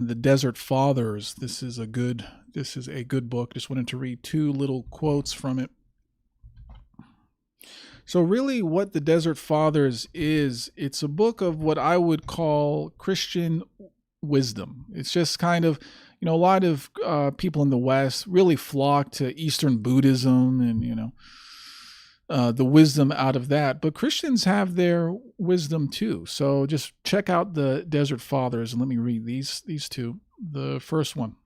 The Desert Fathers. This is a good book. Just wanted to read two little quotes from it. So really what the Desert Fathers is, it's a book of what I would call Christian wisdom. It's just kind of, a lot of people in the West really flock to Eastern Buddhism and, the wisdom out of that. But Christians have their wisdom too. So just check out the Desert Fathers and let me read these two. The first one.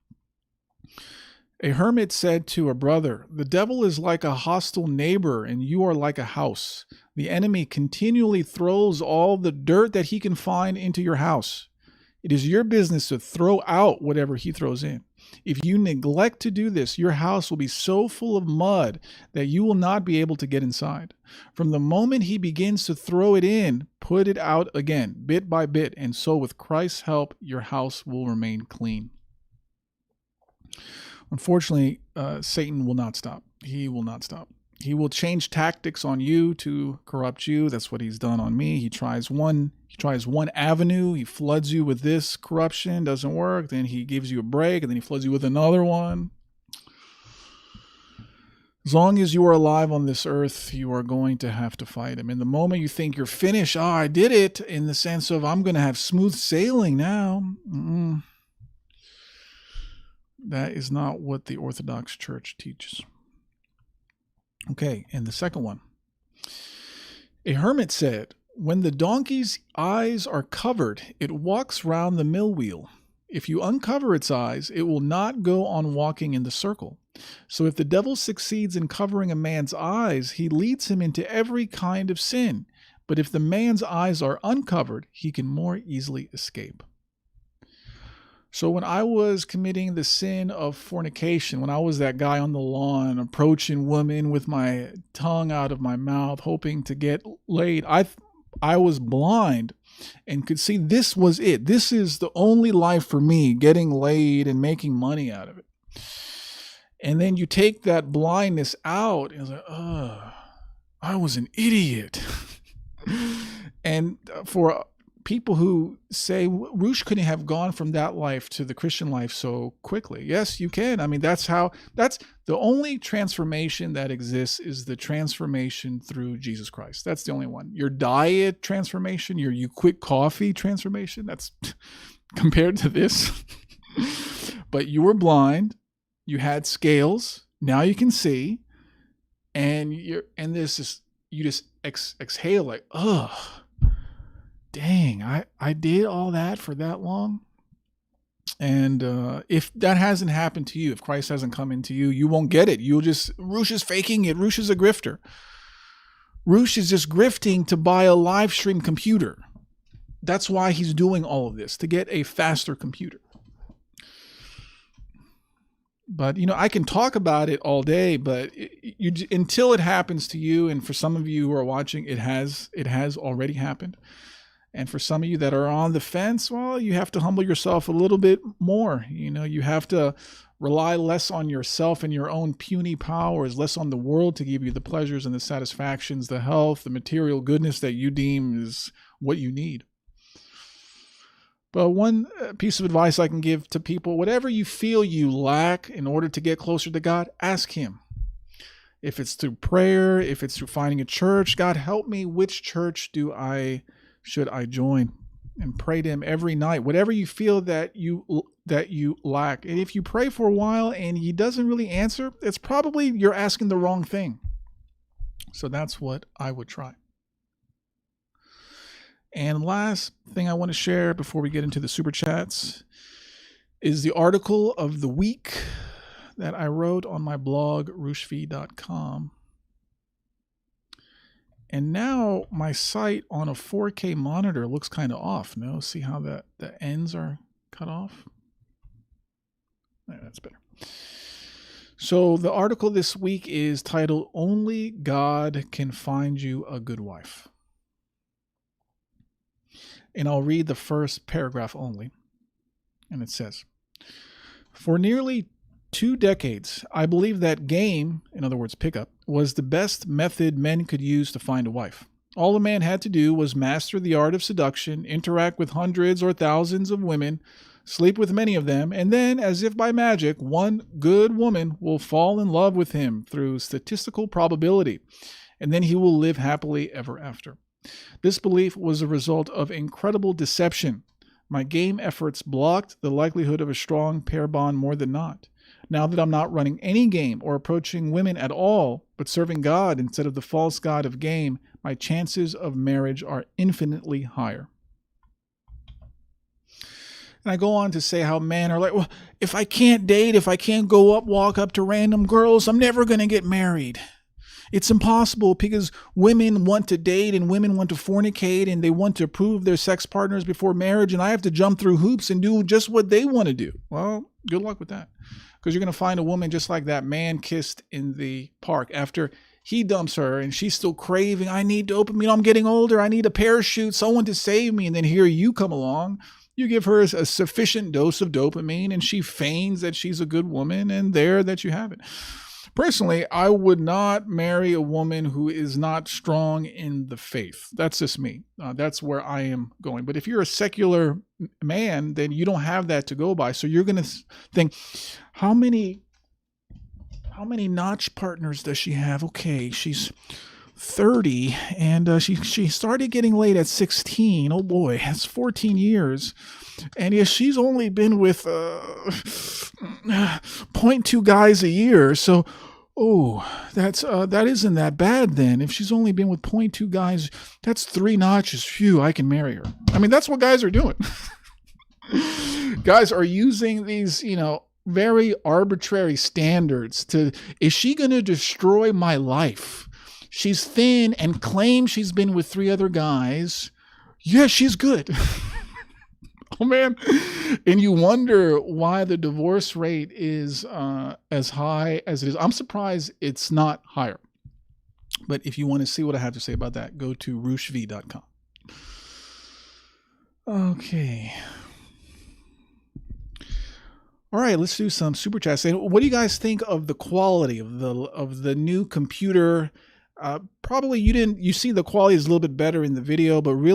A hermit said to a brother, "The devil is like a hostile neighbor, and you are like a house. The enemy continually throws all the dirt that he can find into your house. It is your business to throw out whatever he throws in. If you neglect to do this, your house will be so full of mud that you will not be able to get inside. From the moment he begins to throw it in, put it out again, bit by bit, and so with Christ's help, your house will remain clean." Unfortunately, Satan will not stop. He will not stop. He will change tactics on you to corrupt you. That's what he's done on me. He tries one avenue. He floods you with this corruption, doesn't work. Then he gives you a break, and then he floods you with another one. As long as you are alive on this earth, you are going to have to fight him. And the moment you think you're finished, I did it, in the sense of I'm going to have smooth sailing now. That is not what the Orthodox Church teaches. Okay, and the second one. A hermit said, "When the donkey's eyes are covered, it walks round the mill wheel. If you uncover its eyes, it will not go on walking in the circle. So if the devil succeeds in covering a man's eyes, he leads him into every kind of sin. But if the man's eyes are uncovered, he can more easily escape." So when I was committing the sin of fornication, when I was that guy on the lawn approaching women with my tongue out of my mouth, hoping to get laid, I was blind and could see this was it. This is the only life for me, getting laid and making money out of it. And then you take that blindness out and it's like, I was an idiot. And for people who say Roosh couldn't have gone from that life to the Christian life so quickly. Yes, you can. I mean, that's the only transformation that exists is the transformation through Jesus Christ. That's the only one. Your diet transformation, you quit coffee transformation, that's compared to this. But you were blind, you had scales, now you can see, and you just exhale like, ugh. Dang, I did all that for that long. And if that hasn't happened to you, if Christ hasn't come into you, you won't get it. Roosh is faking it. Roosh is a grifter. Roosh is just grifting to buy a live stream computer. That's why he's doing all of this, to get a faster computer. But, I can talk about it all day, but until it happens to you, and for some of you who are watching, it has already happened. And for some of you that are on the fence, well, you have to humble yourself a little bit more. You have to rely less on yourself and your own puny powers, less on the world to give you the pleasures and the satisfactions, the health, the material goodness that you deem is what you need. But one piece of advice I can give to people, whatever you feel you lack in order to get closer to God, ask him. If it's through prayer, if it's through finding a church, God, help me, which church should I join? And pray to him every night, whatever you feel that you lack. And if you pray for a while and he doesn't really answer, it's probably you're asking the wrong thing. So that's what I would try. And last thing I want to share before we get into the super chats is the article of the week that I wrote on my blog, rooshv.com. And now my sight on a 4K monitor looks kind of off. No, see how the ends are cut off? There, that's better. So the article this week is titled, "Only God Can Find You a Good Wife." And I'll read the first paragraph only. And it says, "For nearly 2 decades, I believe that game, in other words, pickup, was the best method men could use to find a wife. All a man had to do was master the art of seduction, interact with hundreds or thousands of women, sleep with many of them, and then, as if by magic, one good woman will fall in love with him through statistical probability, and then he will live happily ever after. This belief was a result of incredible deception. My game efforts blocked the likelihood of a strong pair bond more than not. Now that I'm not running any game or approaching women at all, but serving God instead of the false god of game, my chances of marriage are infinitely higher. And I go on to say how men are like, well, if I can't date, if I can't walk up to random girls, I'm never going to get married. It's impossible because women want to date and women want to fornicate and they want to prove their sex partners before marriage, and I have to jump through hoops and do just what they want to do. Well, good luck with that, because you're going to find a woman just like that man kissed in the park after he dumps her and she's still craving, I need dopamine, I'm getting older, I need a parachute, someone to save me. And then here you come along. You give her a sufficient dose of dopamine and she feigns that she's a good woman, and there that you have it. Personally, I would not marry a woman who is not strong in the faith. That's just me. That's where I am going. But if you're a secular man, then you don't have that to go by. So you're going to think, how many notch partners does she have? Okay, she's 30 and she started getting laid at 16. Oh boy, that's 14 years. And yes, she's only been with 0.2 guys a year. So, that isn't that bad then. If she's only been with 0.2 guys, that's 3 notches. Phew, I can marry her. I mean, that's what guys are doing. Guys are using these, very arbitrary standards to, is she going to destroy my life? She's thin and claims she's been with 3 other guys. Yeah, she's good. Oh, man. And you wonder why the divorce rate is as high as it is. I'm surprised it's not higher. But if you want to see what I have to say about that, go to rooshv.com. Okay. All right, let's do some super chats. What do you guys think of the quality of the new computer? Probably you see the quality is a little bit better in the video, but really